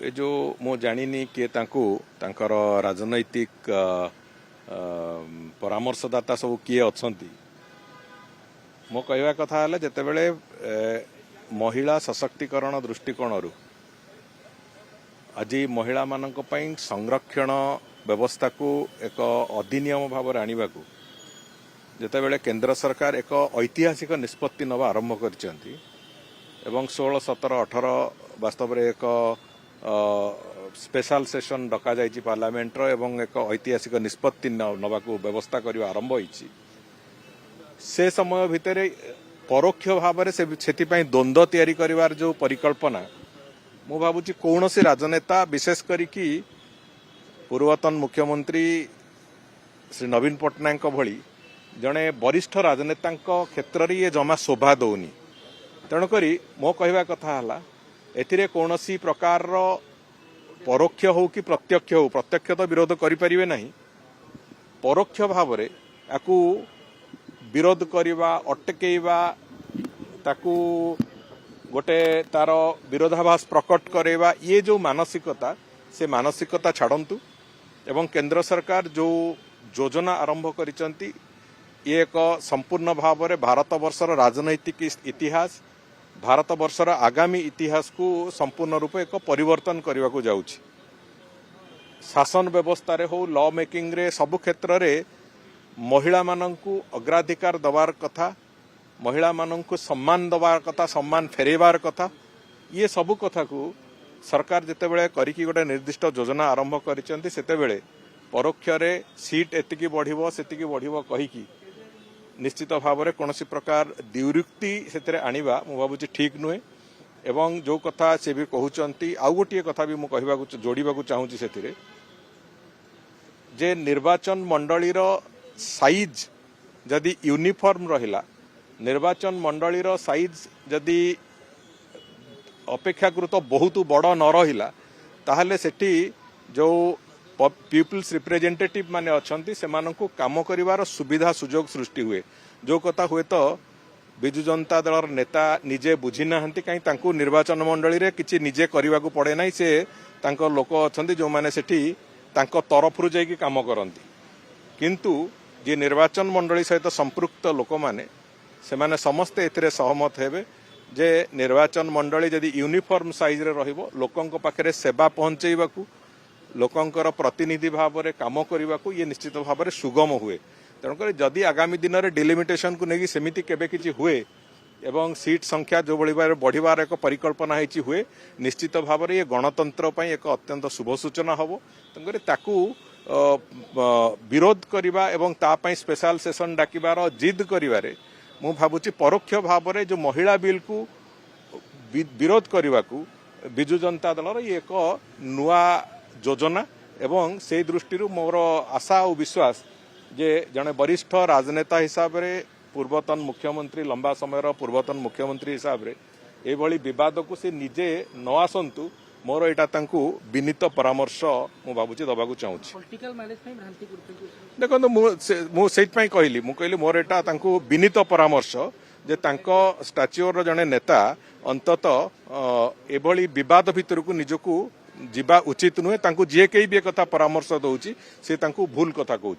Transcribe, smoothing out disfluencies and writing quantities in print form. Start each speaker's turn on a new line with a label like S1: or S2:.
S1: ए जो मु जानिनी किए तांकर राजनैतिक परामर्शदाता सब किए अच्छी मो कहवा कथा है जितेबले महिला सशक्तिकरण दृष्टिकोण आज महिला मानक पई संरक्षण व्यवस्था को एक अधिनियम भाव में आने को जितेबले केंद्र सरकार एक ऐतिहासिक निष्पत्ति नवा आरंभ कर 16, 17, 18 वास्तव में एक स्पेशल सेशन डका जाइए पार्लियामेंट एवं एक ऐतिहासिक निष्पत्ति नवा को व्यवस्था करने आरंभ होइछि। से समय भितर परोक्ष भाव से द्वंद्व तैयारी करिवार जो परिकल्पना मु भावुची कौन से राजनेता विशेष करिकी पूर्वतन मुख्यमंत्री श्री नवीन पट्टनायक भली जड़े वरिष्ठ राजनेता क्षेत्र में ये जमा शोभा दौनी। तेणुक मो कहवा कथा है कौन सी प्रकार परोक्ष हो कि प्रत्यक्ष तो विरोध करें ना परोक्ष भाव में याकू विरोध करवा अटकेवा ताकू गोटे तार विरोधाभास प्रकट करेवा ये जो मानसिकता से मानसिकता छाड़तु एवं केंद्र सरकार जो योजना आरंभ करिसंती ये एक संपूर्ण भाव में भारत वर्षर राजनैतिक इतिहास भारत वर्षर आगामी इतिहास को संपूर्ण रूप एक परिवर्तन करने को जाउछि। शासन व्यवस्था रे हो लॉ मेकिंग रे सबु क्षेत्र रे महिला माननकु अग्राधिकार दबार कथा महिला माननकु सम्मान दबार कथा सम्मान फेरेबार कथा ये सबु कथा को सरकार जितेबले करिकी गोटे निर्दिष्ट योजना आरंभ करिसंती सेतेबेले परोक्ष रे सीट एतिकी बढ़िबो सेतिकी बढ़िबो कहिकी निश्चित भाव में कौन प्रकार द्युरुक्ति से आनिबा मु भावुची ठीक नुहे एवं जो कथा से भी कहउचंती आउ गोटे कथा भी मु कहबाकू जोड़ीबाकू चाहूची सेथिरे जे निर्वाचन मंडलीर साइज जदि यूनिफॉर्म रहिला निर्वाचन मंडलीर साइज जदि अपेक्षाकृत बहुत बड़ न रहिला ताहले सेठी जो पीपुल्स रिप्रेजेंटेटिव माने अच्छी से काम करिवार सुविधा सुजोग सृष्टि हुए जो कथा हुए तो बिजु जनता दल नेता निजे बुझी ना कहीं निर्वाचन मंडली रे किछि निजे करने को पड़े ना से लोक अच्छा जो मैंने सेठी तरफ जाकि काम करती किंतु जे निर्वाचन मंडली सहित संपृक्त लोक माने से माने समस्ते एथिरे सहमत हेबे जे निर्वाचन मंडली जदि यूनिफॉर्म साइज रे रहिबो लोकंक पाखरे सेवा पहुंचेइबाकू लोकंकर प्रतिनिधि भाव में काम करने को ये निश्चित भाव में सुगम हुए। तेणुक जदि आगामी दिन में डिलिमिटेशन को लेकिन सेमिति केबे किछि हुए एवं सीट संख्या जो बढ़िबार बढ़िबार एक परिकल्पना होइछि हुए निश्चित भाव में ये गणतंत्र पई एक अत्यंत शुभ सूचना हबो। तेणुक ताकू विरोध करवा एवं तापाई स्पेशल सेशन डाकिबार जिद करिवारे मु भाबुछि परोक्ष भाव में जो महिला बिल को विरोध करने को बिजु जनता दल ये एक नुआ योजना एवं से दृष्टि मोर आशा और विश्वास जे जड़े वरिष्ठ राजनेता हिसाब से पूर्वतन मुख्यमंत्री लंबा समय पूर्वतन मुख्यमंत्री हिसाब से ये विवाद को से निजे न आसतु मोर यहाँ विनीत परामर्श मु भावुची दबाक चाहूँगी। देखो मुझे कहली कहली मोर यहाँ विनीत परामर्श जे स्टाच्योर जड़े नेता अंतत एभली विवाद भितर को निजको जीवा उचित नुहे जी कई भी कथा परामर्श दौची से भूल कथा कहूँ।